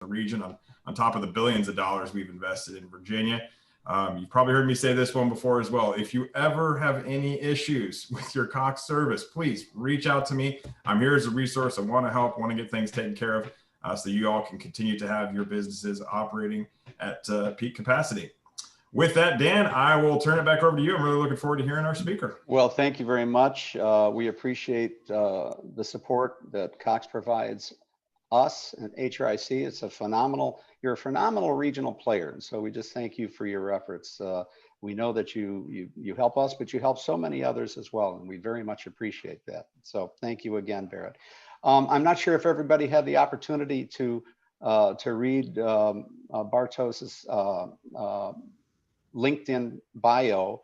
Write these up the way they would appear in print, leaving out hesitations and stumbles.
the region on top of the billions of dollars we've invested in Virginia. You've probably heard me say this one before as well. If you ever have any issues with your Cox service, please reach out to me. I'm here as a resource. I want to help, want to get things taken care of so you all can continue to have your businesses operating at peak capacity. With that, Dan, I will turn it back over to you. I'm really looking forward to hearing our speaker. Well, thank you very much. We appreciate the support that Cox provides us and HRIC. It's you're a phenomenal regional player. And so we just thank you for your efforts. We know that you help us, but you help so many others as well. And we very much appreciate that. So thank you again, Barrett. I'm not sure if everybody had the opportunity to read Bartos's LinkedIn bio.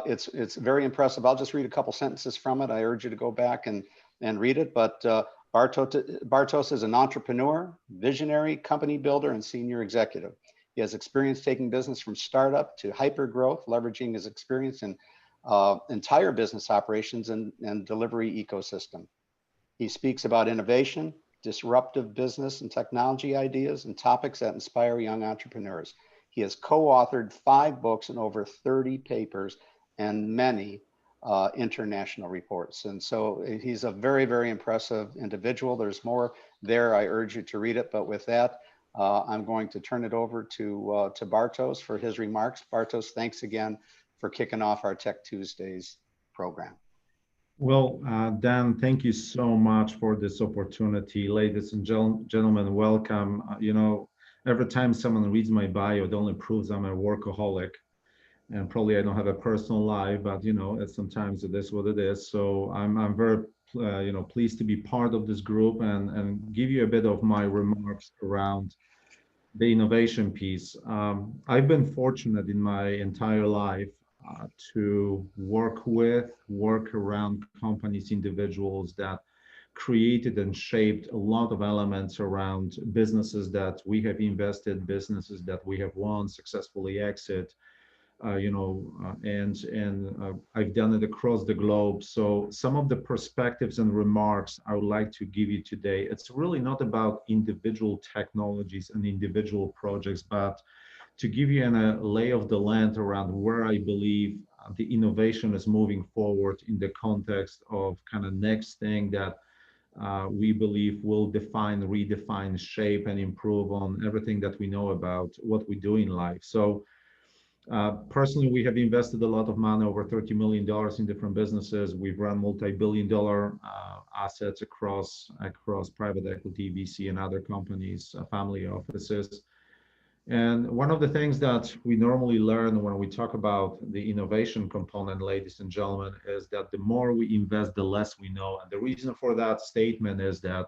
It's very impressive. I'll just read a couple sentences from it. I urge you to go back and read it. But Bartos is an entrepreneur, visionary, company builder, and senior executive. He has experience taking business from startup to hyper growth, leveraging his experience in entire business operations and delivery ecosystem. He speaks about innovation, disruptive business and technology ideas, and topics that inspire young entrepreneurs. He has co-authored 5 books and over 30 papers and many international reports. And so he's a very, very impressive individual. There's more there. I urge you to read it. But with that, I'm going to turn it over to Bartos for his remarks. Bartos, thanks again for kicking off our Tech Tuesdays program. Well, Dan, thank you so much for this opportunity. Ladies and gentlemen, welcome. You know, every time someone reads my bio, it only proves I'm a workaholic. And probably I don't have a personal life, but you know, sometimes it is what it is. So I'm very pleased to be part of this group and give you a bit of my remarks around the innovation piece. I've been fortunate in my entire life to work around companies, individuals that created and shaped a lot of elements around businesses that we have invested, businesses that we have won, successfully exit. I've done it across the globe. So some of the perspectives and remarks I would like to give you today, it's really not about individual technologies and individual projects, but to give you a lay of the land around where I believe the innovation is moving forward in the context of kind of next thing that we believe will redefine, shape, and improve on everything that we know about what we do in life. So personally, we have invested a lot of money, over $30 million in different businesses. We've run multi-billion-dollar assets across private equity, VC, and other companies, family offices. And one of the things that we normally learn when we talk about the innovation component, ladies and gentlemen, is that the more we invest, the less we know. And the reason for that statement is that,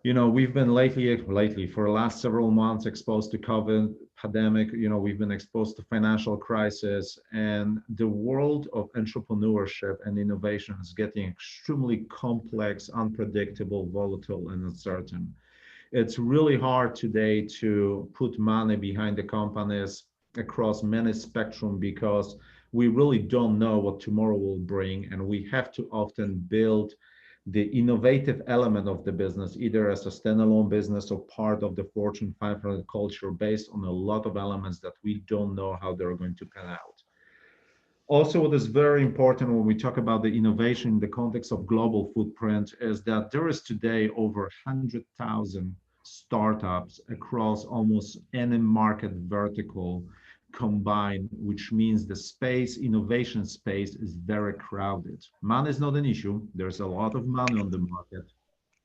you know, we've been lately for the last several months exposed to COVID pandemic. You know, we've been exposed to financial crisis, and the world of entrepreneurship and innovation is getting extremely complex, unpredictable, volatile, and uncertain. It's really hard today to put money behind the companies across many spectrum because we really don't know what tomorrow will bring, and we have to often build the innovative element of the business, either as a standalone business or part of the Fortune 500 culture, based on a lot of elements that we don't know how they're going to pan out. Also, what is very important when we talk about the innovation in the context of global footprint is that there is today over 100,000 startups across almost any market vertical combined, which means the innovation space is very crowded. Money is not an issue. There's a lot of money on the market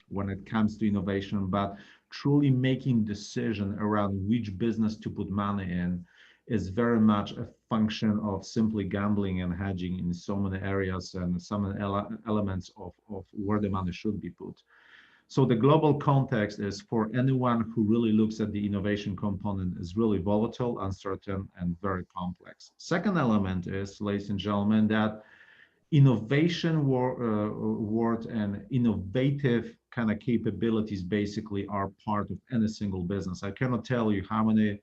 when it comes to innovation, but truly making decision around which business to put money in is very much a function of simply gambling and hedging in so many areas and some elements of where the money should be put. So the global context is, for anyone who really looks at the innovation component, is really volatile, uncertain, and very complex. Second element is, ladies and gentlemen, that innovation word and innovative kind of capabilities basically are part of any single business. I cannot tell you how many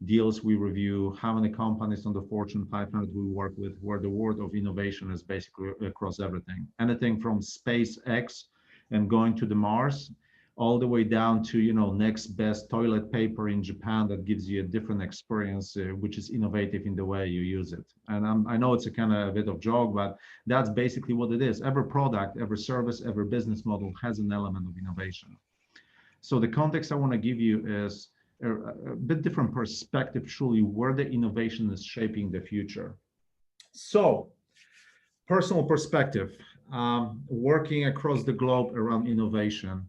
deals we review, how many companies on the Fortune 500 we work with, where the word of innovation is basically across everything. Anything from SpaceX and going to the Mars, all the way down to, you know, next best toilet paper in Japan that gives you a different experience, which is innovative in the way you use it. And I know it's a kind of a bit of joke, but that's basically what it is. Every product, every service, every business model has an element of innovation. So the context I want to give you is a bit different perspective, truly, where the innovation is shaping the future. So, personal perspective, working across the globe around innovation,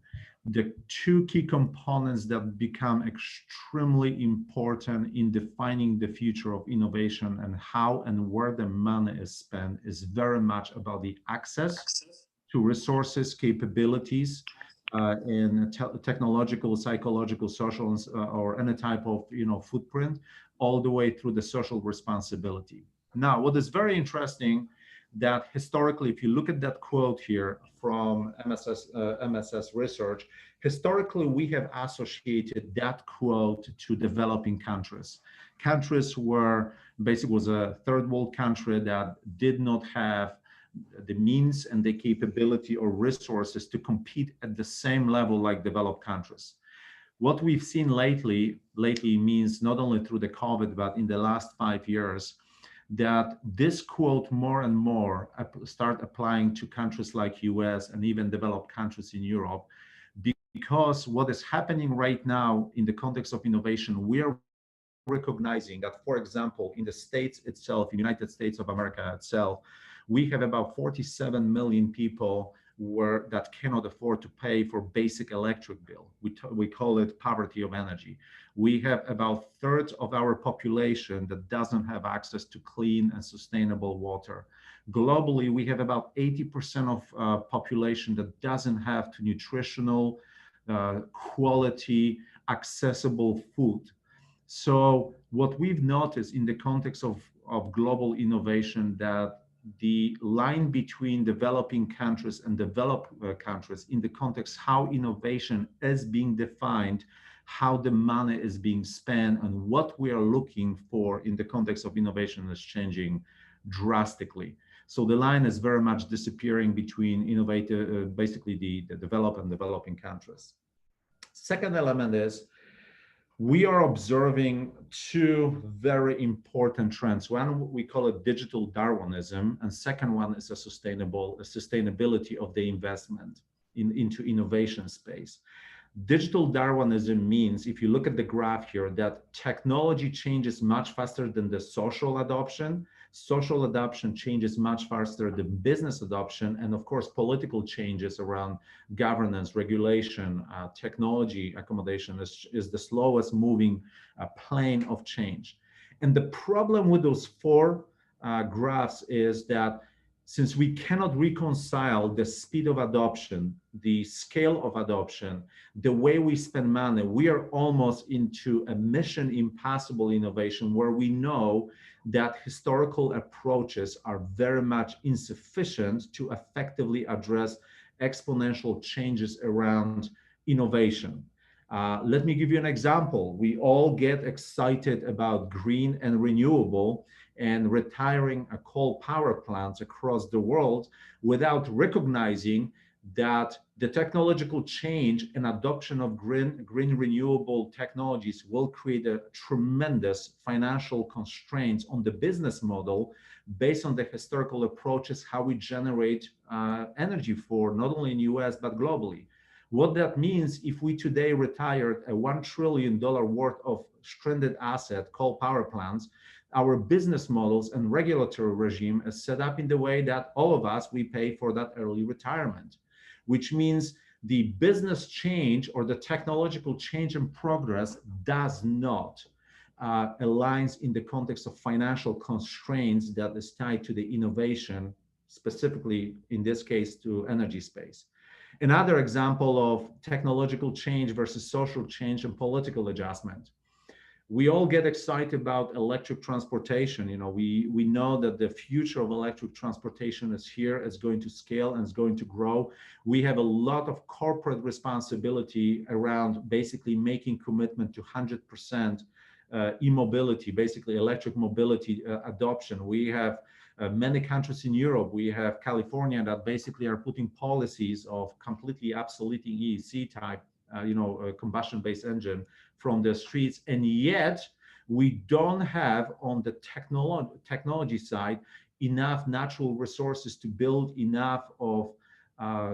the two key components that become extremely important in defining the future of innovation and how and where the money is spent is very much about the access to resources, capabilities, in technological, psychological, social, or any type of, you know, footprint, all the way through the social responsibility. Now, what is very interesting, that historically, if you look at that quote here from MSS research, historically we have associated that quote to developing countries. Countries where basically was a third world country that did not have the means and the capability or resources to compete at the same level like developed countries. What we've seen lately means not only through the COVID, but in the last 5 years, that this quote more and more start applying to countries like US and even developed countries in Europe, because what is happening right now in the context of innovation, we are recognizing that, for example, in the States itself, in the United States of America itself, we have about 47 million people that cannot afford to pay for basic electric bill. We call it poverty of energy. We have about thirds of our population that doesn't have access to clean and sustainable water. Globally, we have about 80% of population that doesn't have to nutritional, quality, accessible food. So what we've noticed in the context of global innovation, that the line between developing countries and developed countries in the context how innovation is being defined, how the money is being spent, and what we are looking for in the context of innovation is changing drastically. So the line is very much disappearing between innovative, basically the developed and developing countries. Second element is, we are observing two very important trends. One, we call it digital Darwinism, and second one is a sustainability of the investment into innovation space. Digital Darwinism means, if you look at the graph here, that technology changes much faster than the social adoption. Social adoption changes much faster than business adoption, and of course, political changes around governance, regulation, technology accommodation is the slowest moving plane of change. And the problem with those four graphs is that since we cannot reconcile the speed of adoption, the scale of adoption, the way we spend money, we are almost into a mission impossible innovation where we know that historical approaches are very much insufficient to effectively address exponential changes around innovation. Let me give you an example. We all get excited about green and renewable and retiring coal power plants across the world without recognizing that the technological change and adoption of green renewable technologies will create a tremendous financial constraints on the business model based on the historical approaches, how we generate energy for not only in US, but globally. What that means, if we today retired a $1 trillion worth of stranded asset, coal power plants, our business models and regulatory regime is set up in the way that all of us, we pay for that early retirement, which means the business change or the technological change and progress does not aligns in the context of financial constraints that is tied to the innovation, specifically in this case to energy space. Another example of technological change versus social change and political adjustment. We all get excited about electric transportation. You know, we know that the future of electric transportation is here, it's going to scale and it's going to grow. We have a lot of corporate responsibility around basically making commitment to 100% e-mobility, basically electric mobility adoption. We have many countries in Europe, we have California that basically are putting policies of completely obsoleting EEC type combustion-based engine from the streets, and yet we don't have on the technology side enough natural resources to build enough of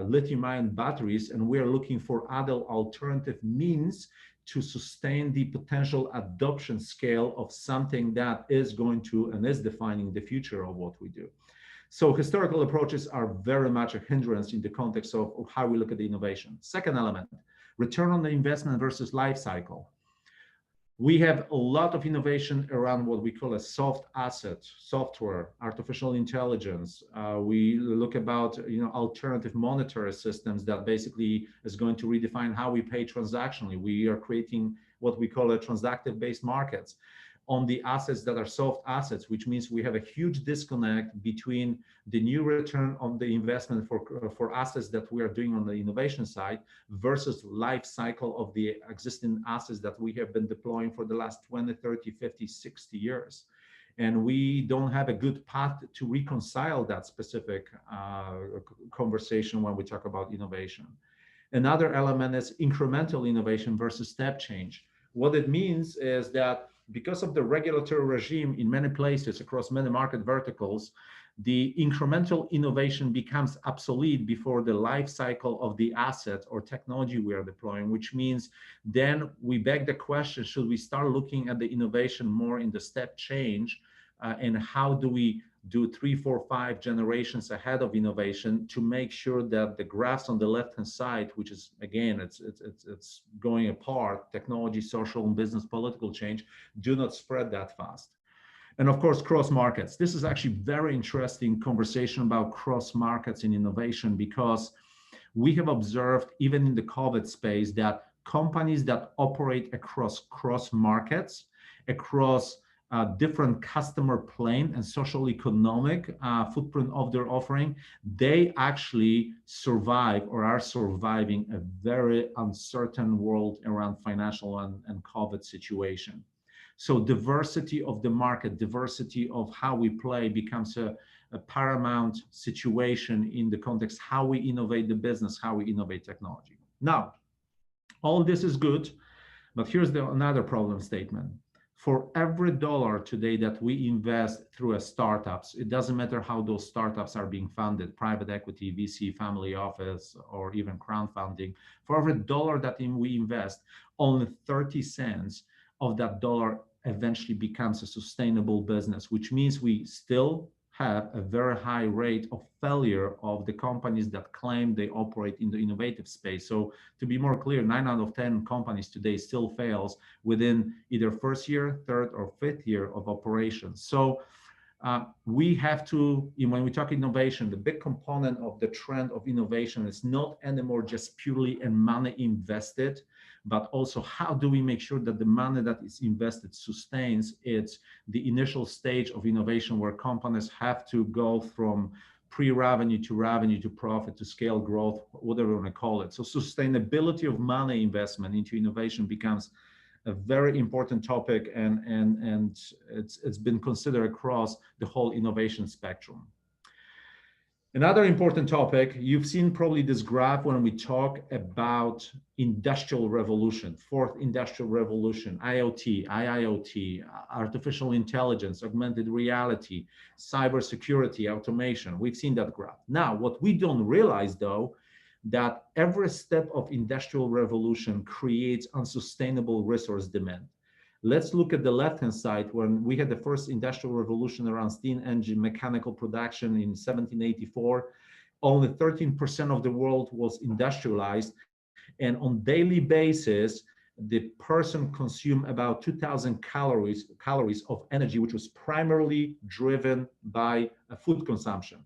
lithium-ion batteries, and we're looking for other alternative means to sustain the potential adoption scale of something that is going to and is defining the future of what we do. So historical approaches are very much a hindrance in the context of how we look at the innovation. Second element, return on the investment versus life cycle. We have a lot of innovation around what we call a soft asset, software, artificial intelligence. We look about alternative monetary systems that basically is going to redefine how we pay transactionally. We are creating what we call a transactive-based markets on the assets that are soft assets, which means we have a huge disconnect between the new return on the investment for assets that we are doing on the innovation side versus life cycle of the existing assets that we have been deploying for the last 20, 30, 50, 60 years. And we don't have a good path to reconcile that specific conversation when we talk about innovation. Another element is incremental innovation versus step change. What it means is that because of the regulatory regime in many places across many market verticals, the incremental innovation becomes obsolete before the life cycle of the asset or technology we are deploying, which means then we beg the question, should we start looking at the innovation more in the step change and how do we do 3, 4, 5 generations ahead of innovation to make sure that the graphs on the left-hand side, which is, again, it's going apart, technology, social and business, political change, do not spread that fast. And of course, cross markets. This is actually very interesting conversation about cross markets in innovation, because we have observed even in the COVID space that companies that operate across cross markets, across different customer plane and social economic footprint of their offering, they actually survive or are surviving a very uncertain world around financial and COVID situation. So diversity of the market, diversity of how we play becomes a paramount situation in the context how we innovate the business, how we innovate technology. Now, all this is good, but here's another problem statement. For every dollar today that we invest through startups, it doesn't matter how those startups are being funded, private equity, VC, family office, or even crowdfunding. For every dollar that we invest, only 30 cents of that dollar eventually becomes a sustainable business, which means we still have a very high rate of failure of the companies that claim they operate in the innovative space. So to be more clear, 9 out of 10 companies today still fails within either first year, third or fifth year of operations. So we have to, when we talk innovation, the big component of the trend of innovation is not anymore just purely in money invested, but also how do we make sure that the money that is invested sustains the initial stage of innovation where companies have to go from pre-revenue to profit to scale growth, whatever you want to call it. So sustainability of money investment into innovation becomes a very important topic, and it's been considered across the whole innovation spectrum. Another important topic, you've seen probably this graph when we talk about industrial revolution, fourth industrial revolution, IoT, IIoT, artificial intelligence, augmented reality, cybersecurity, automation. We've seen that graph. Now, what we don't realize though, that every step of industrial revolution creates unsustainable resource demand. Let's look at the left-hand side. When we had the first industrial revolution around steam engine mechanical production in 1784, only 13% of the world was industrialized. And on daily basis, the person consumed about 2,000 calories of energy, which was primarily driven by food consumption.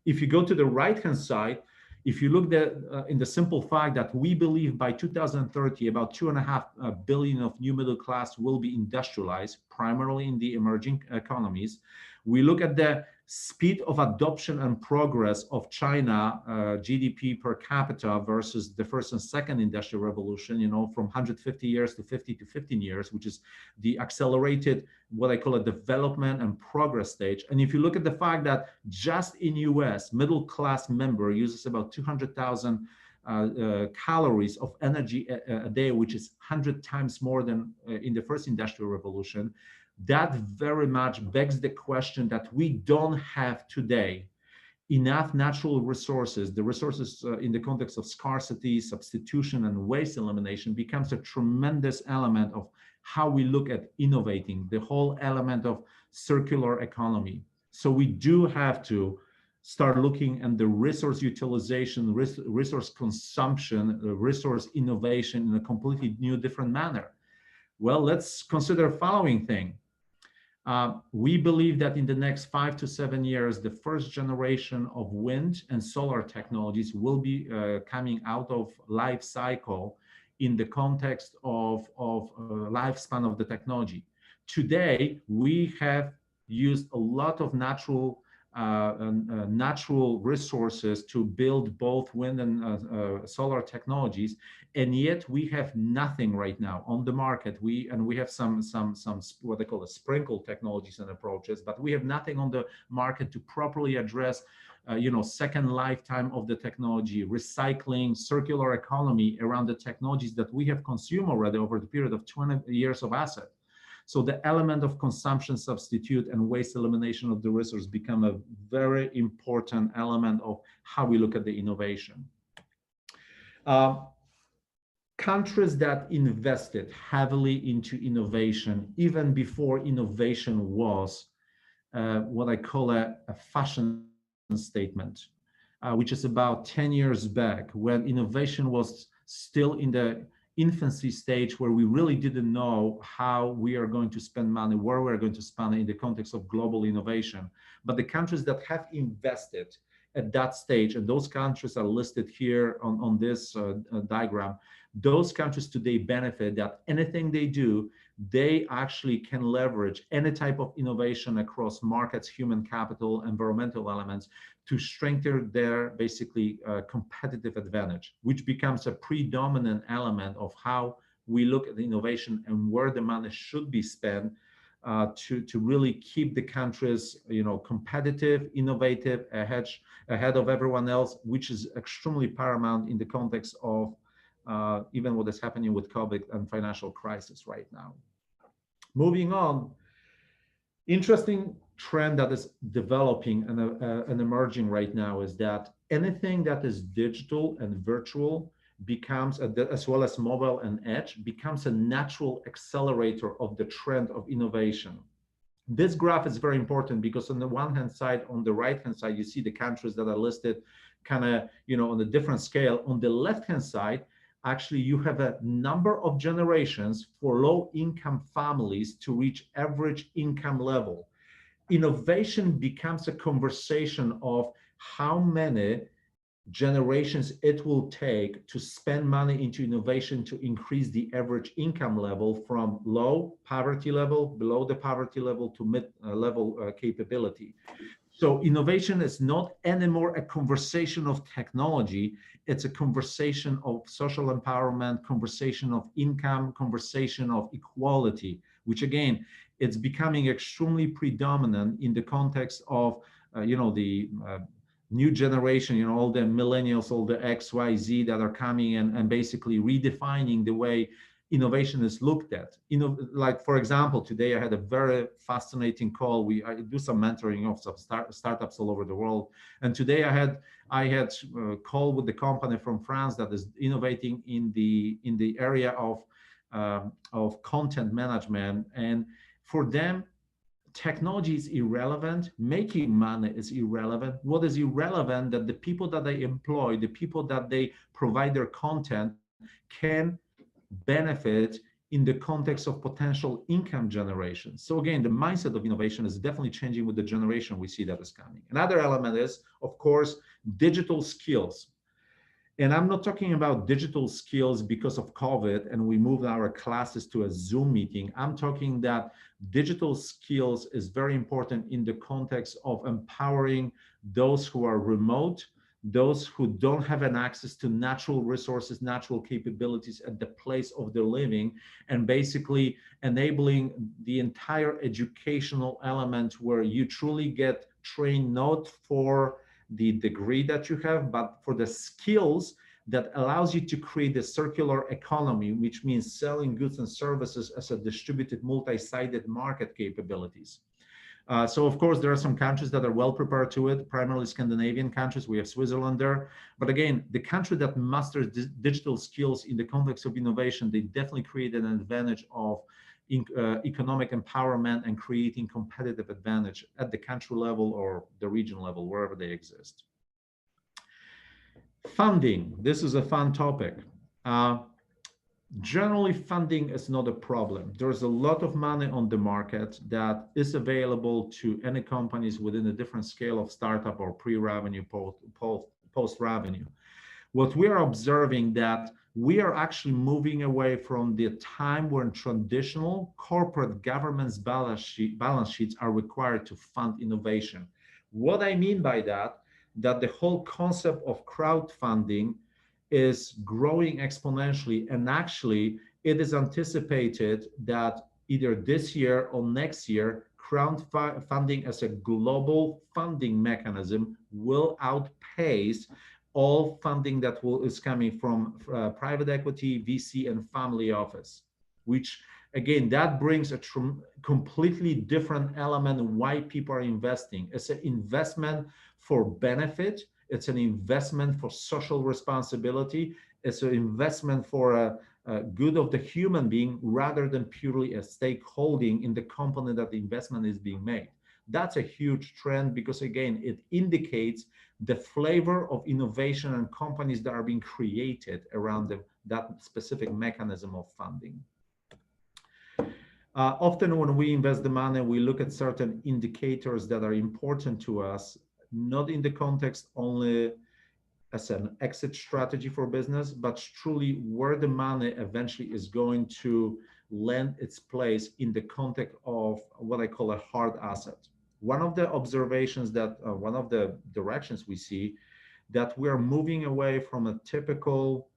If you go to the right-hand side, if you look at in the simple fact that we believe by 2030, about 2.5 billion of new middle class will be industrialized, primarily in the emerging economies. We look at the speed of adoption and progress of China, GDP per capita versus the first and second industrial revolution, from 150 years to 50 to 15 years, which is the accelerated, what I call a development and progress stage. And if you look at the fact that just in US, middle class member uses about 200,000 calories of energy a day, which is 100 times more than in the first industrial revolution. That very much begs the question that we don't have today enough natural resources. The resources in the context of scarcity, substitution, and waste elimination becomes a tremendous element of how we look at innovating, the whole element of circular economy. So we do have to start looking at the resource utilization, resource consumption, resource innovation in a completely new, different manner. Well, let's consider the following thing. We believe that in the next 5 to 7 years, the first generation of wind and solar technologies will be coming out of life cycle in the context of lifespan of the technology. Today, we have used a lot of natural resources to build both wind and solar technologies, and yet we have nothing right now on the market. We have some what they call sprinkle technologies and approaches, but we have nothing on the market to properly address second lifetime of the technology, recycling, circular economy around the technologies that we have consumed already over the period of 20 years of asset. So the element of consumption substitute and waste elimination of the resource become a very important element of how we look at the innovation. Countries that invested heavily into innovation, even before innovation was what I call a fashion statement, which is about 10 years back, when innovation was still in the infancy stage, where we really didn't know how we are going to spend money, where we're going to spend it in the context of global innovation. But the countries that have invested at that stage, and those countries are listed here on this diagram, those countries today benefit that anything they do, they actually can leverage any type of innovation across markets, human capital, environmental elements to strengthen their basically competitive advantage, which becomes a predominant element of how we look at innovation and where the money should be spent to really keep the countries, competitive, innovative, ahead of everyone else, which is extremely paramount in the context of even what is happening with COVID and financial crisis right now. Moving on, interesting trend that is developing and emerging right now is that anything that is digital and virtual becomes, as well as mobile and edge, becomes a natural accelerator of the trend of innovation. This graph is very important because on the one hand side, on the right hand side, you see the countries that are listed kind of, on a different scale. On the left hand side, actually you have a number of generations for low income families to reach average income level. Innovation becomes a conversation of how many generations it will take to spend money into innovation to increase the average income level from low poverty level, below the poverty level, to mid level capability. So innovation is not anymore a conversation of technology, it's a conversation of social empowerment, conversation of income, conversation of equality, which again, it's becoming extremely predominant in the context of, the new generation, all the millennials, all the X, Y, Z that are coming and basically redefining the way innovation is looked at. Like for example, today I had a very fascinating call. I do some mentoring of some startups all over the world, and today I had a call with the company from France that is innovating in the area of content management, and for them, technology is irrelevant, making money is irrelevant. What is irrelevant that the people that they employ, the people that they provide their content can benefit in the context of potential income generation. So again, the mindset of innovation is definitely changing with the generation we see that is coming. Another element is, of course, digital skills. And I'm not talking about digital skills because of COVID and we moved our classes to a Zoom meeting. I'm talking that digital skills is very important in the context of empowering those who are remote, those who don't have an access to natural resources, natural capabilities at the place of their living, and basically enabling the entire educational element where you truly get trained not for the degree that you have, but for the skills that allows you to create a circular economy, which means selling goods and services as a distributed multi-sided market capabilities. So of course, there are some countries that are well prepared to it, primarily Scandinavian countries. We have Switzerland there. But again, the country that masters digital skills in the context of innovation, they definitely create an advantage of economic empowerment and creating competitive advantage at the country level or the region level, wherever they exist. Funding, this is a fun topic. Generally, funding is not a problem. There's a lot of money on the market that is available to any companies within a different scale of startup or pre-revenue, post-revenue. What we are observing that we are actually moving away from the time when traditional corporate government's balance sheets are required to fund innovation. What I mean by that the whole concept of crowdfunding is growing exponentially, and actually it is anticipated that either this year or next year, crowdfunding as a global funding mechanism will outpace all funding that is coming from private equity, VC, and family office, which again, that brings a completely different element of why people are investing. It's an investment for benefit. It's an investment for social responsibility. It's an investment for a good of the human being rather than purely a stakeholding in the company that the investment is being made. That's a huge trend because again, it indicates the flavor of innovation and companies that are being created around that specific mechanism of funding. Often when we invest the money, we look at certain indicators that are important to us, not in the context only as an exit strategy for business, but truly where the money eventually is going to land its place in the context of what I call a hard asset. One of the observations that, one of the directions we see that we're moving away from a typical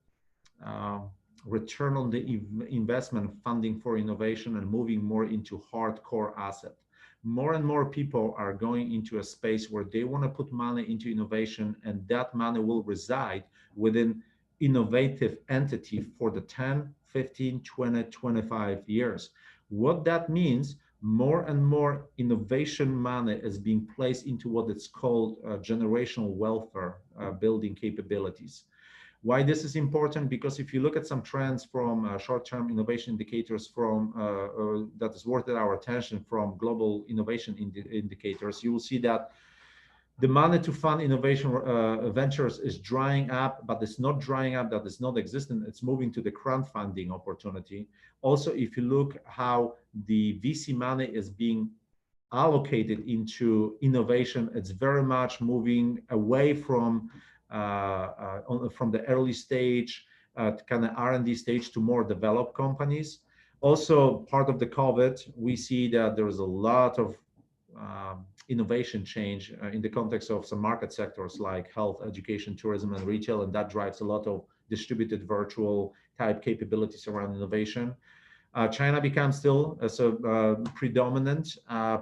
return on the investment funding for innovation and moving more into hardcore asset. More and more people are going into a space where they want to put money into innovation, and that money will reside within innovative entity for the 10, 15, 20, 25 years. What that means, more and more innovation money is being placed into what it's called generational welfare building capabilities. Why this is important? Because if you look at some trends from short-term innovation indicators from that is worth our attention from global innovation indicators, you will see that the money to fund innovation ventures is drying up, but it's not drying up that it's not existent. It's moving to the crowdfunding opportunity. Also, if you look how the VC money is being allocated into innovation, it's very much moving away from the early stage, kind of R&D stage to more developed companies. Also, part of the COVID, we see that there is a lot of innovation change in the context of some market sectors like health, education, tourism, and retail, and that drives a lot of distributed virtual type capabilities around innovation. China becomes still as a predominant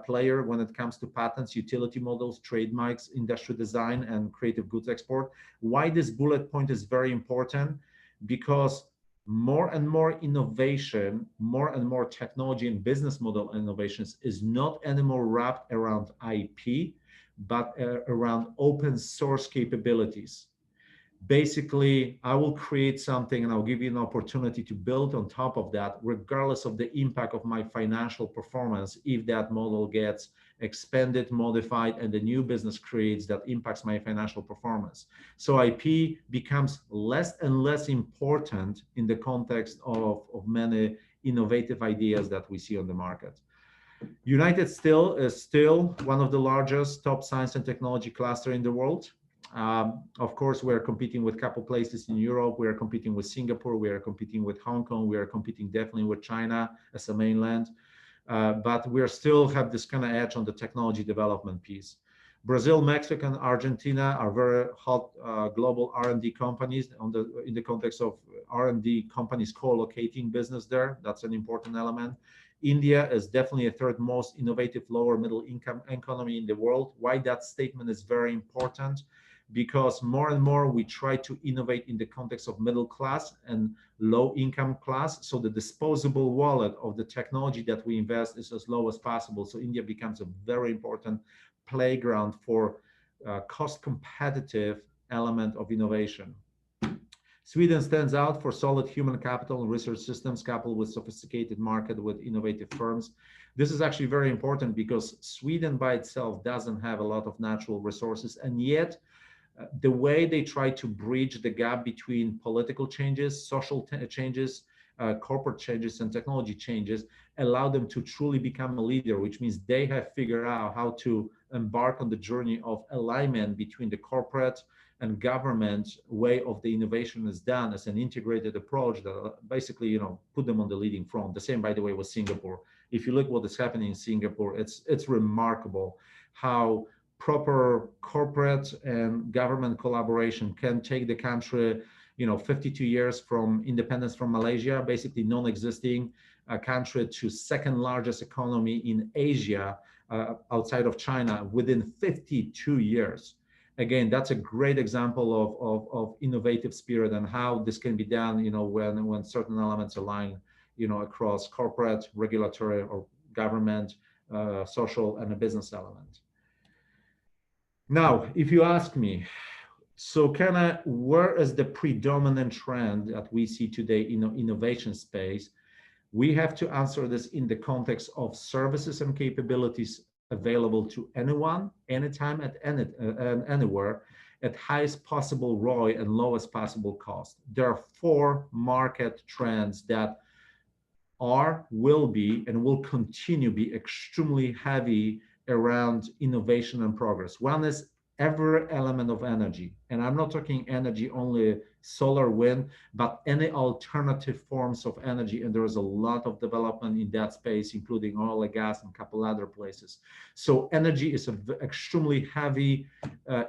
player when it comes to patents, utility models, trademarks, industrial design, and creative goods export. Why this bullet point is very important? Because more and more innovation, more and more technology and business model innovations is not anymore wrapped around IP, but around open source capabilities. Basically, I will create something and I'll give you an opportunity to build on top of that, regardless of the impact of my financial performance, if that model gets expanded, modified, and the new business creates that impacts my financial performance. So IP becomes less and less important in the context of many innovative ideas that we see on the market. United States is still one of the largest top science and technology cluster in the world. Of course, we're competing with a couple places in Europe. We are competing with Singapore. We are competing with Hong Kong. We are competing definitely with China as a mainland. But we still have this kind of edge on the technology development piece. Brazil, Mexico, and Argentina are very hot global R&D companies in the context of R&D companies co-locating business there. That's an important element. India is definitely a third most innovative lower middle income economy in the world. Why that statement is very important? because more and more we try to innovate in the context of middle class and low income class. So the disposable wallet of the technology that we invest is as low as possible. So India becomes a very important playground for cost competitive element of innovation. Sweden stands out for solid human capital and research systems coupled with sophisticated market with innovative firms. This is actually very important because Sweden by itself doesn't have a lot of natural resources, and yet the way they try to bridge the gap between political changes, social changes, corporate changes, and technology changes allow them to truly become a leader, which means they have figured out how to embark on the journey of alignment between the corporate and government way of the innovation is done as an integrated approach that basically, put them on the leading front. The same, by the way, with Singapore. If you look what is happening in Singapore, it's remarkable how proper corporate and government collaboration can take the country, 52 years from independence from Malaysia, basically non-existing country, to second largest economy in Asia outside of China within 52 years. Again, that's a great example of innovative spirit and how this can be done, when certain elements align, across corporate, regulatory, or government, social, and a business element. Now, if you ask me, so where is the predominant trend that we see today in the innovation space? We have to answer this in the context of services and capabilities available to anyone, anytime, at anywhere, at highest possible ROI and lowest possible cost. There are 4 market trends that will be, and will continue be extremely heavy around innovation and progress. One is every element of energy. And I'm not talking energy only solar, wind, but any alternative forms of energy. And there is a lot of development in that space, including oil and gas and a couple other places. So energy is an extremely heavy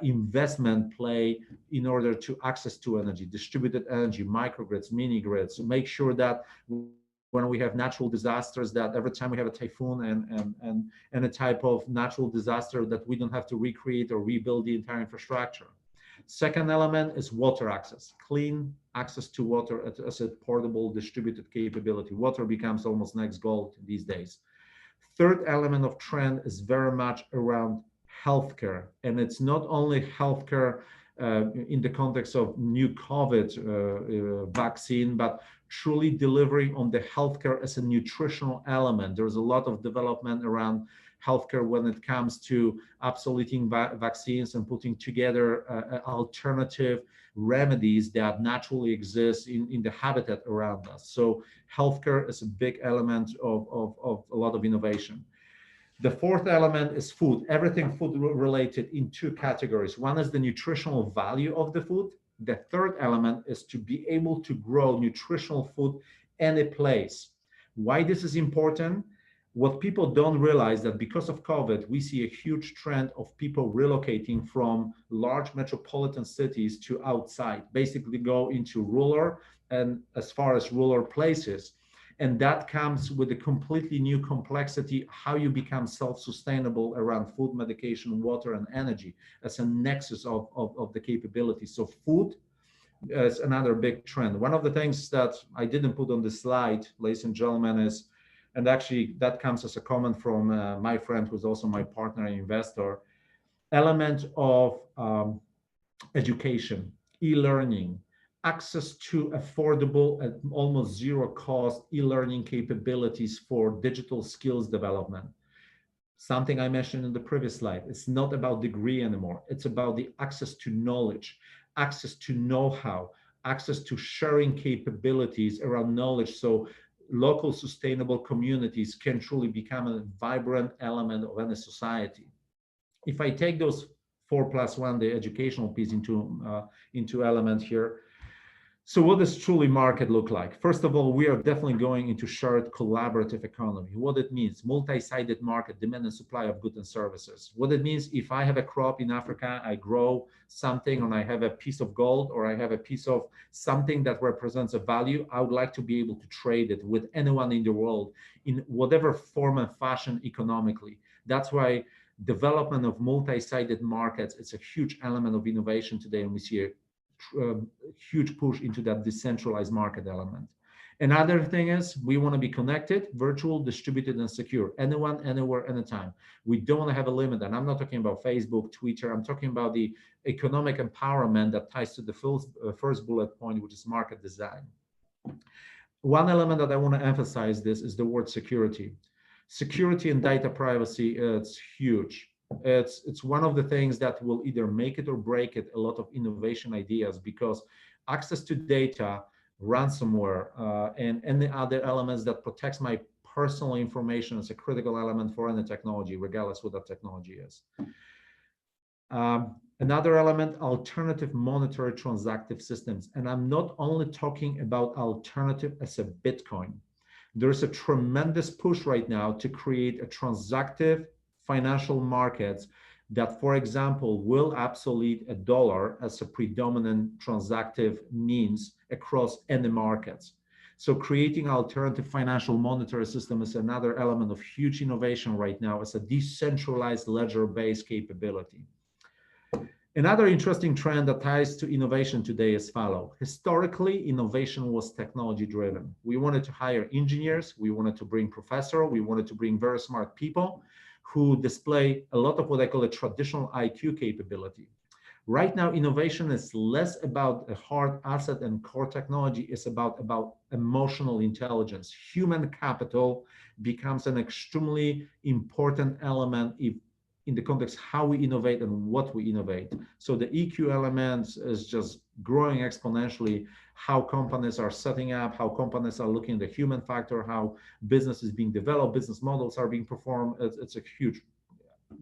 investment play in order to access to energy, distributed energy, microgrids, mini grids, to make sure that when we have natural disasters, that every time we have a typhoon and a type of natural disaster, that we don't have to recreate or rebuild the entire infrastructure. Second element is water access, clean access to water as a portable distributed capability. Water becomes almost next gold these days. Third element of trend is very much around healthcare. And it's not only healthcare in the context of new COVID vaccine, but truly delivering on the healthcare as a nutritional element. There's a lot of development around healthcare when it comes to obsoleting vaccines and putting together alternative remedies that naturally exist in the habitat around us. So healthcare is a big element of a lot of innovation. The fourth element is food, everything food related in 2 categories. One is the nutritional value of the food. The third element is to be able to grow nutritional food any place. Why this is important? What people don't realize that because of COVID, we see a huge trend of people relocating from large metropolitan cities to outside, basically go into rural and as far as rural places. And that comes with a completely new complexity, how you become self-sustainable around food, medication, water, and energy as a nexus of the capabilities. So food is another big trend. One of the things that I didn't put on the slide, ladies and gentlemen, is, and actually that comes as a comment from my friend who's also my partner and investor, element of education, e-learning, access to affordable at almost zero cost e-learning capabilities for digital skills development. Something I mentioned in the previous slide, it's not about degree anymore. It's about the access to knowledge, access to know-how, access to sharing capabilities around knowledge. So local sustainable communities can truly become a vibrant element of any society. If I take those 4+1, the educational piece into element here, so what does truly market look like? First of all, we are definitely going into shared collaborative economy. What it means, multi-sided market, demand and supply of goods and services. What it means, if I have a crop in Africa, I grow something and I have a piece of gold or I have a piece of something that represents a value, I would like to be able to trade it with anyone in the world in whatever form and fashion economically. That's why development of multi-sided markets. It's a huge element of innovation today, and we see a huge push into that decentralized market element. Another thing is we want to be connected, virtual, distributed, and secure. Anyone, anywhere, anytime. We don't want to have a limit. And I'm not talking about Facebook, Twitter. I'm talking about the economic empowerment that ties to the first bullet point, which is market design. One element that I want to emphasize this is the word security. Security and data privacy, it's huge. It's one of the things that will either make it or break it, a lot of innovation ideas, because access to data, ransomware, and any other elements that protects my personal information is a critical element for any technology, regardless what that technology is. Another element, alternative monetary transactive systems. And I'm not only talking about alternative as a Bitcoin. There's a tremendous push right now to create a transactive financial markets that, for example, will obsolete a dollar as a predominant transactive means across any markets. So creating alternative financial monetary system is another element of huge innovation right now as a decentralized ledger-based capability. Another interesting trend that ties to innovation today is follow. Historically, innovation was technology driven. We wanted to hire engineers, we wanted to bring professors, we wanted to bring very smart people who display a lot of what I call a traditional IQ capability. Right now, innovation is less about a hard asset and core technology. It's about emotional intelligence. Human capital becomes an extremely important element in the context how we innovate and what we innovate. So the EQ elements is just growing exponentially, how companies are setting up, how companies are looking at the human factor, how business is being developed, business models are being performed. It's a huge,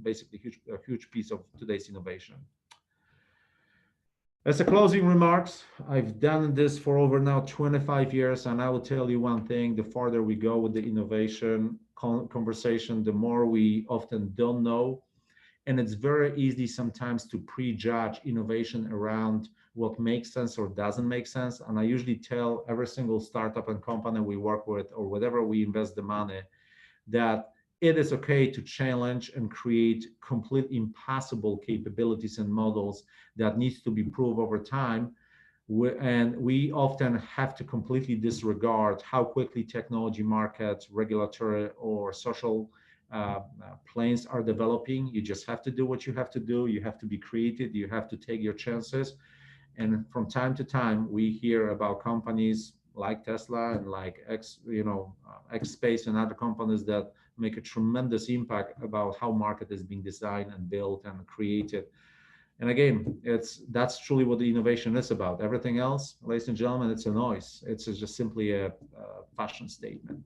basically a huge piece of today's innovation. As a closing remarks, I've done this for over now 25 years, and I will tell you one thing, the farther we go with the innovation conversation, the more we often don't know. And it's very easy sometimes to prejudge innovation around what makes sense or doesn't make sense. And I usually tell every single startup and company we work with or whatever we invest the money, that it is okay to challenge and create complete impossible capabilities and models that needs to be proved over time. And we often have to completely disregard how quickly technology markets, regulatory or social planes are developing. You just have to do what you have to do. You have to be creative. You have to take your chances. And from time to time, we hear about companies like Tesla and like X Space and other companies that make a tremendous impact about how market is being designed and built and created. And again, that's truly what the innovation is about. Everything else, ladies and gentlemen, it's a noise. It's just simply a fashion statement.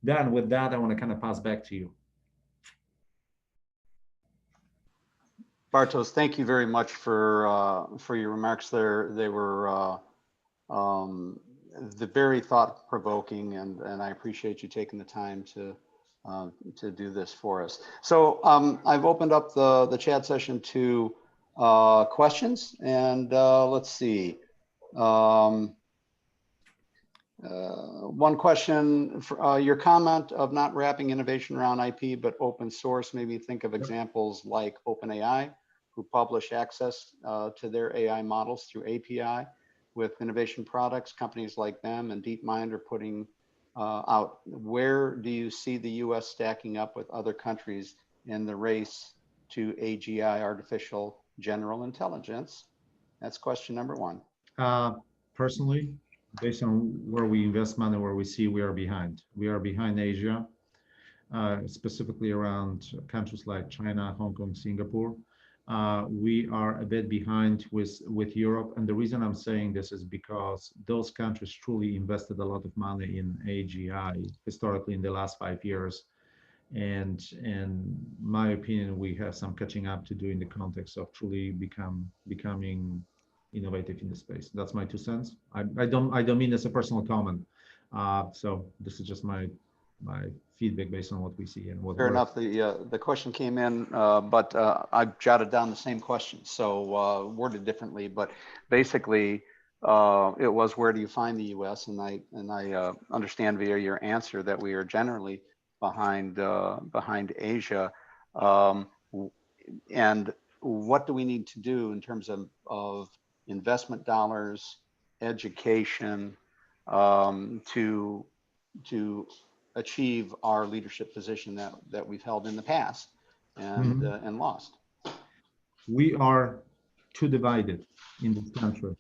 Dan, with that, I want to kind of pass back to you. Bartosz, thank you very much for your remarks there. They were very thought-provoking, and I appreciate you taking the time to do this for us. So I've opened up the chat session to questions, and let's see. One question, your comment of not wrapping innovation around IP, but open source, maybe think of examples like OpenAI, who publish access to their AI models through API with innovation products. Companies like them and DeepMind are putting out. Where do you see the US stacking up with other countries in the race to AGI, artificial general intelligence? That's question number one. Personally, based on where we invest money, where we see we are behind. We are behind Asia, specifically around countries like China, Hong Kong, Singapore. We are a bit behind with Europe. And the reason I'm saying this is because those countries truly invested a lot of money in AGI historically in the last 5 years. And in my opinion, we have some catching up to do in the context of truly becoming innovative in the space. That's my 2 cents. I don't mean as a personal comment. So this is just my feedback based on what we see and what. Fair enough. The question came in, but I've jotted down the same question, so worded differently. But basically, it was, where do you find the U.S. And I understand via your answer that we are generally behind Asia. and what do we need to do in terms of investment dollars, education, to achieve our leadership position that we've held in the past and lost. We are too divided in this country.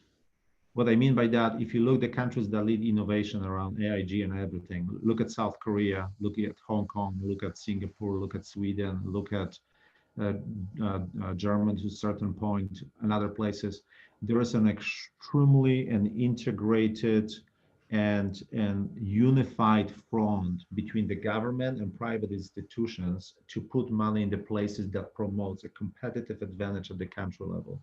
What I mean by that, if you look at the countries that lead innovation around AIG and everything, look at South Korea, look at Hong Kong, look at Singapore, look at Sweden, look at Germany to a certain point, and other places, there is an extremely and integrated and unified front between the government and private institutions to put money in the places that promotes a competitive advantage at the country level.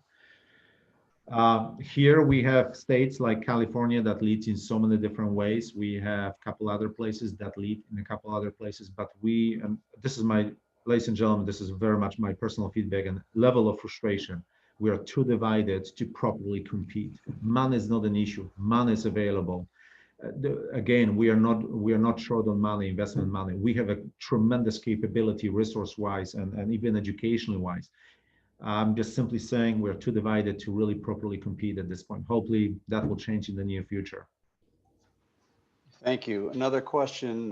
Here we have states like California that leads in so many different ways. We have a couple other places that lead in a couple other places, but we, and this is my, ladies and gentlemen, this is very much my personal feedback and level of frustration. We are too divided to properly compete. Money is not an issue. Money is available. Again, we are not short on money, investment money. We have a tremendous capability, resource-wise and even educationally wise. I'm just simply saying we're too divided to really properly compete at this point. Hopefully that will change in the near future. Thank you. Another question,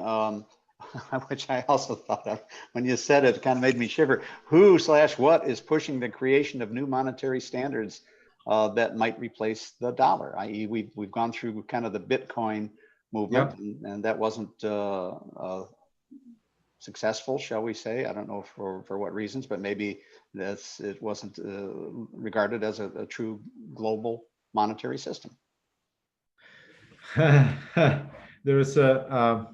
which I also thought of when you said it, kind of made me shiver. Who/what is pushing the creation of new monetary standards that might replace the dollar? I.e., we've gone through kind of the Bitcoin movement, yep. and that wasn't successful, shall we say? I don't know for what reasons, but maybe it wasn't regarded as a true global monetary system. There's a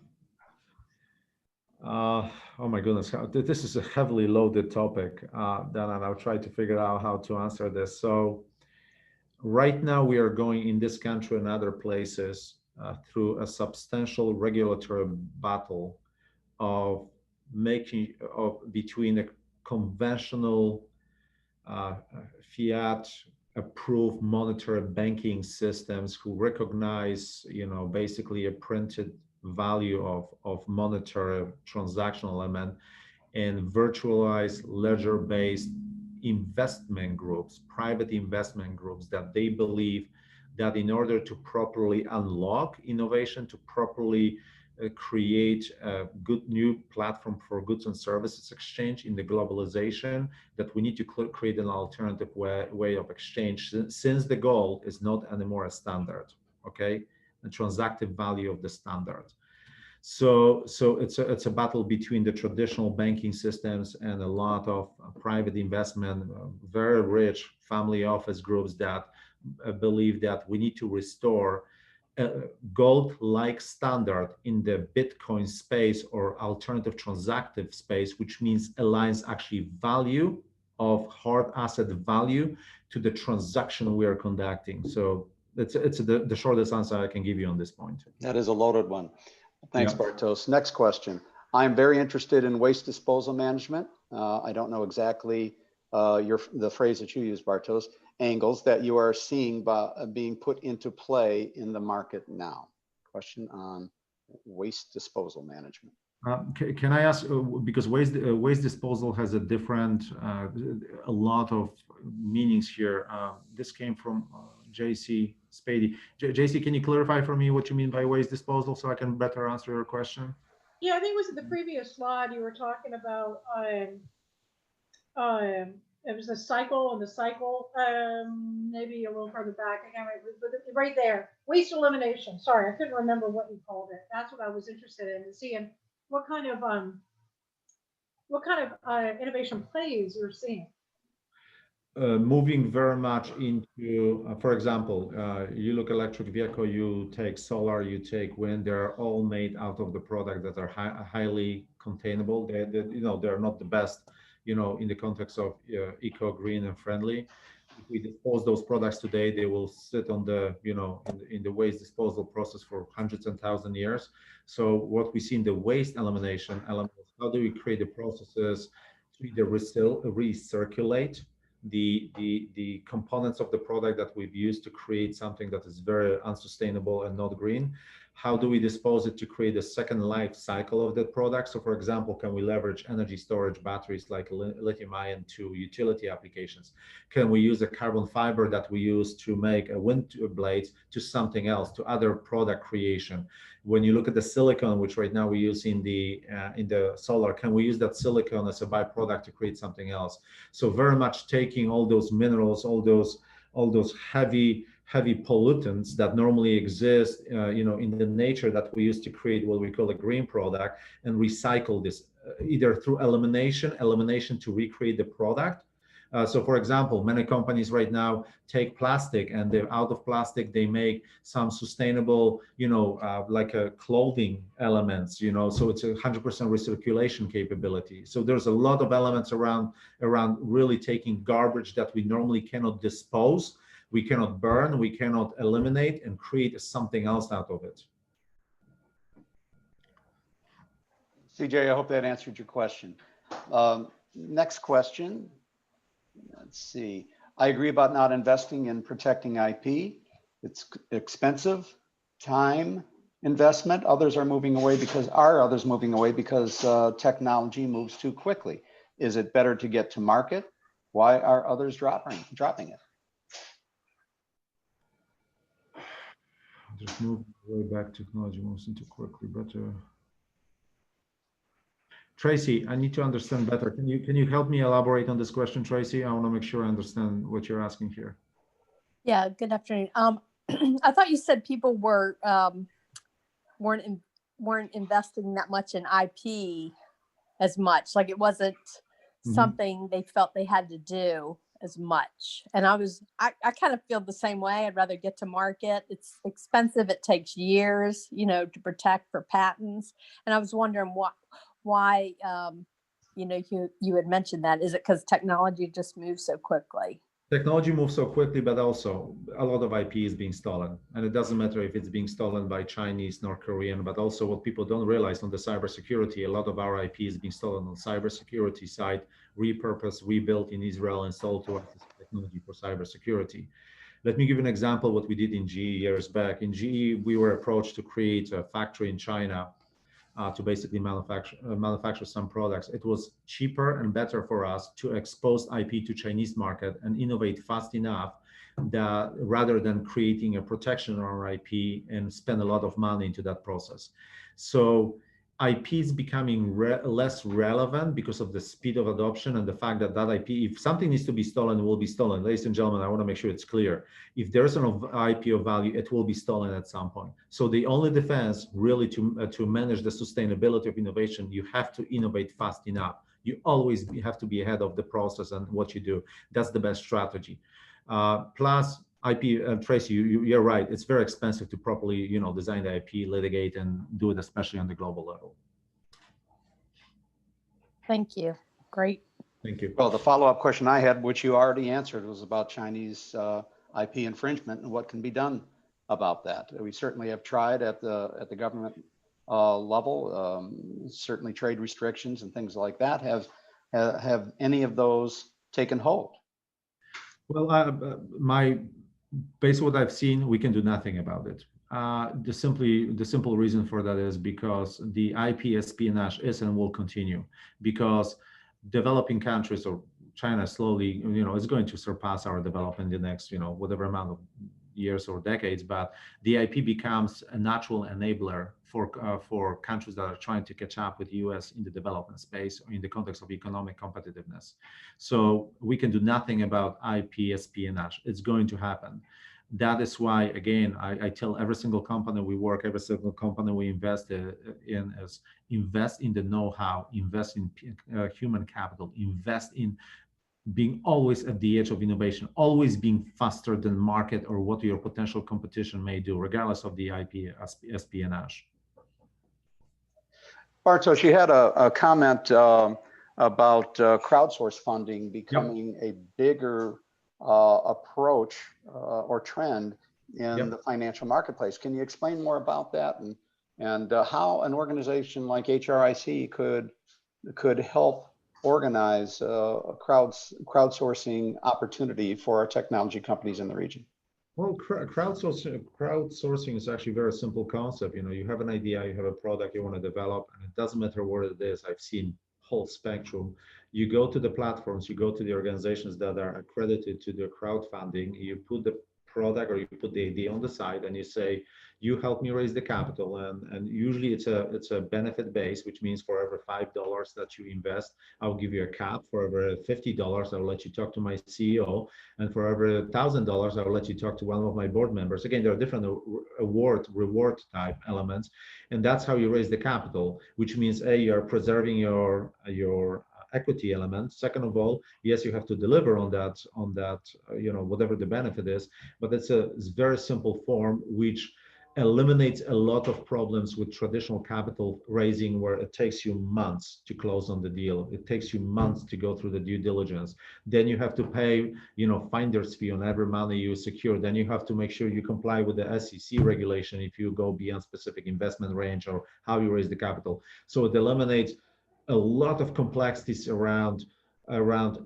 oh my goodness, this is a heavily loaded topic, Dan, and I'll try to figure out how to answer this. So right now we are going in this country and other places through a substantial regulatory battle of between a conventional fiat approved monetary banking systems who recognize, basically a printed value of monetary transactional element, and virtualized ledger-based investment groups, private investment groups, that they believe that in order to properly unlock innovation, to properly create a good new platform for goods and services exchange in the globalization, that we need to create an alternative way of exchange, since the goal is not anymore a standard, okay, the transactive value of the standard. So it's a battle between the traditional banking systems and a lot of private investment, very rich family office groups that believe that we need to restore a gold-like standard in the Bitcoin space or alternative transactive space, which means aligns actually value of hard asset value to the transaction we are conducting. So it's the shortest answer I can give you on this point. That is a loaded one. Thanks, Yeah. Bartosz. Next question. I'm very interested in waste disposal management. I don't know exactly the phrase that you use, Bartosz, angles that you are seeing being put into play in the market now. Question on waste disposal management. Can I ask, because waste disposal has a lot of meanings here. This came from JC Spady. JC, can you clarify for me what you mean by waste disposal so I can better answer your question? Yeah, I think it was in the previous slide you were talking about. It was a cycle, and the cycle, maybe a little further back. I can't remember, but right there, waste elimination. Sorry, I couldn't remember what you called it. That's what I was interested in, seeing what kind of innovation plays you're seeing. Moving very much into, for example, you look electric vehicle, you take solar, you take wind, they're all made out of the product that are highly containable. They're not the best, in the context of eco, green, and friendly. If we dispose those products today, they will sit on the, in the waste disposal process for hundreds and thousands of years. So what we see in the waste elimination element, how do we create the processes to either recirculate the components of the product that we've used to create something that is very unsustainable and not green, How do we dispose it to create a second life cycle of that product? So for example, can we leverage energy storage batteries like lithium ion to utility applications? Can we use a carbon fiber that we use to make a wind blades to something else, to other product creation? When you look at the silicon, which right now we use in the solar, can we use that silicon as a byproduct to create something else? So very much taking all those minerals, all those heavy pollutants that normally exist, in the nature that we use to create what we call a green product, and recycle this either through elimination to recreate the product. So for example, many companies right now take plastic, and they're out of plastic, they make some sustainable, like a clothing elements, so it's 100% recirculation capability. So there's a lot of elements around really taking garbage that we normally cannot dispose, we cannot burn, we cannot eliminate, and create something else out of it. CJ, I hope that answered your question. Next question. Let's see. I agree about not investing in protecting IP. It's expensive, time investment. Others are moving away because technology moves too quickly. Is it better to get to market? Why are others dropping it? Just move way back. Technology moves into quickly, better. Tracy, I need to understand better. Can you help me elaborate on this question, Tracy? I want to make sure I understand what you're asking here. Yeah. Good afternoon. I thought you said people weren't investing that much in IP as much. Like it wasn't something they felt they had to do as much. And I kind of feel the same way. I'd rather get to market. It's expensive. It takes years, to protect for patents. And I was wondering why you had mentioned that. Is it because technology just moves so quickly? Technology moves so quickly, but also a lot of IP is being stolen. And it doesn't matter if it's being stolen by Chinese, North Korean, but also what people don't realize on the cybersecurity, a lot of our IP is being stolen on cybersecurity side, repurposed, rebuilt in Israel, and sold to us as technology for cybersecurity. Let me give you an example of what we did in GE years back. In GE, we were approached to create a factory in China to basically manufacture some products. It was cheaper and better for us to expose IP to Chinese market and innovate fast enough that rather than creating a protection on our IP and spend a lot of money into that process. So IP is becoming less relevant because of the speed of adoption and the fact that IP, if something needs to be stolen, it will be stolen. Ladies and gentlemen, I want to make sure it's clear. If there's an IP of value, it will be stolen at some point. So the only defense really to manage the sustainability of innovation, you have to innovate fast enough. You always have to be ahead of the process and what you do. That's the best strategy. Plus, IP, Tracy, you're right. It's very expensive to properly, design the IP, litigate, and do it, especially on the global level. Thank you. Great. Thank you. Well, the follow-up question I had, which you already answered, was about Chinese IP infringement and what can be done about that. We certainly have tried at the government level. Certainly, trade restrictions and things like that. Have any of those taken hold? Well, based on what I've seen, we can do nothing about it. The simple reason for that is because the IP espionage is and will continue, because developing countries or China slowly, is going to surpass our development in the next, whatever amount of years or decades. But the IP becomes a natural enabler for countries that are trying to catch up with the US in the development space or in the context of economic competitiveness. So we can do nothing about IP espionage. It's going to happen. That is why, again, I tell every single company we work, every single company we invest in is invest in the know-how, invest in human capital, invest in being always at the edge of innovation, always being faster than market or what your potential competition may do, regardless of the IP espionage. Bartosz, you had a comment about crowdsource funding becoming a bigger approach or trend in the financial marketplace. Can you explain more about that and how an organization like HRIC could help organize a crowdsourcing opportunity for our technology companies in the region? Well, crowdsourcing is actually a very simple concept. You know, you have an idea, you have a product you want to develop, and it doesn't matter what it is. I've seen whole spectrum. You go to the platforms, you go to the organizations that are accredited to the crowdfunding, you put the product or you put the idea on the side and you say, you help me raise the capital. And usually it's a benefit base, which means for every $5 that you invest, I'll give you a cap. For every $50, I'll let you talk to my CEO. And for every $1,000, I'll let you talk to one of my board members. Again, there are different reward type elements, and that's how you raise the capital. Which means you're preserving your equity element. Second of all, yes, you have to deliver on that whatever the benefit is, but it's a very simple form which eliminates a lot of problems with traditional capital raising, where it takes you months to close on the deal. It takes you months to go through the due diligence. Then you have to pay, finder's fee on every money you secure. Then you have to make sure you comply with the SEC regulation if you go beyond specific investment range or how you raise the capital. So it eliminates a lot of complexities around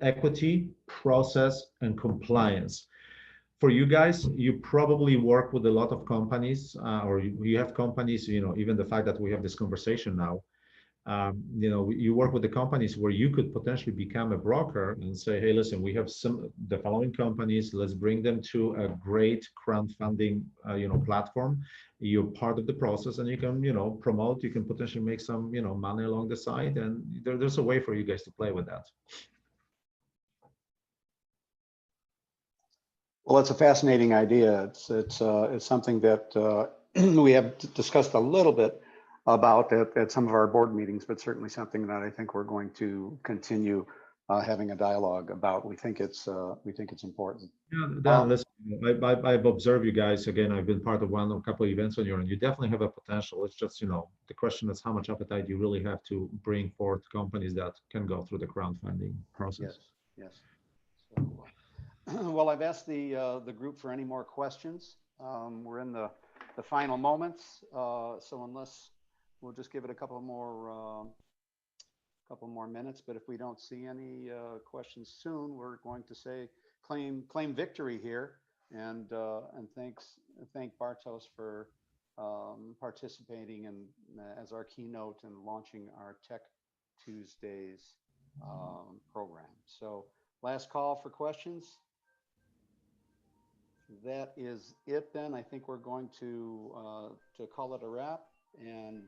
equity, process, and compliance. For you guys, you probably work with a lot of companies, or you have companies, even the fact that we have this conversation now, you work with the companies where you could potentially become a broker and say, hey, listen, we have the following companies, let's bring them to a great crowdfunding, platform. You're part of the process and you can, promote, you can potentially make some, money along the side. And there's a way for you guys to play with that. Well, it's a fascinating idea. It's something that we have discussed a little bit about at some of our board meetings, but certainly something that I think we're going to continue having a dialogue about. We think it's important. Yeah, Dan, listen, I've observed you guys. Again, I've been part of a couple of events on your end. You definitely have a potential. It's just, the question is how much appetite you really have to bring forth companies that can go through the crowdfunding process. Yes. So, well, I've asked the group for any more questions. We're in the final moments, so unless we'll just give it a couple more minutes. But if we don't see any questions soon, we're going to say claim victory here, and thank Bartosz for participating and as our keynote and launching our Tech Tuesdays program. So last call for questions. That is it then. I think we're going to call it a wrap. And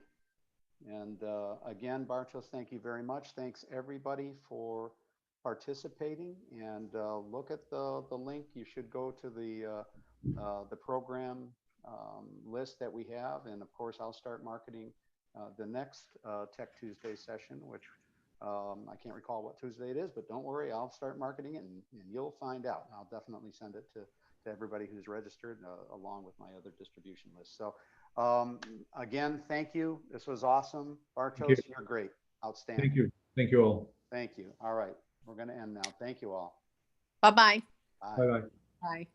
again, Bartosz, thank you very much. Thanks everybody for participating. And look at the link. You should go to the program list that we have. And of course, I'll start marketing the next Tech Tuesday session, which I can't recall what Tuesday it is, but don't worry, I'll start marketing it and you'll find out. I'll definitely send it to everybody who's registered along with my other distribution list. So again, thank you. This was awesome. Bartosz, you're great. Outstanding. Thank you. Thank you all. Thank you. All right. We're going to end now. Thank you all. Bye-bye. Bye. Bye-bye. Bye.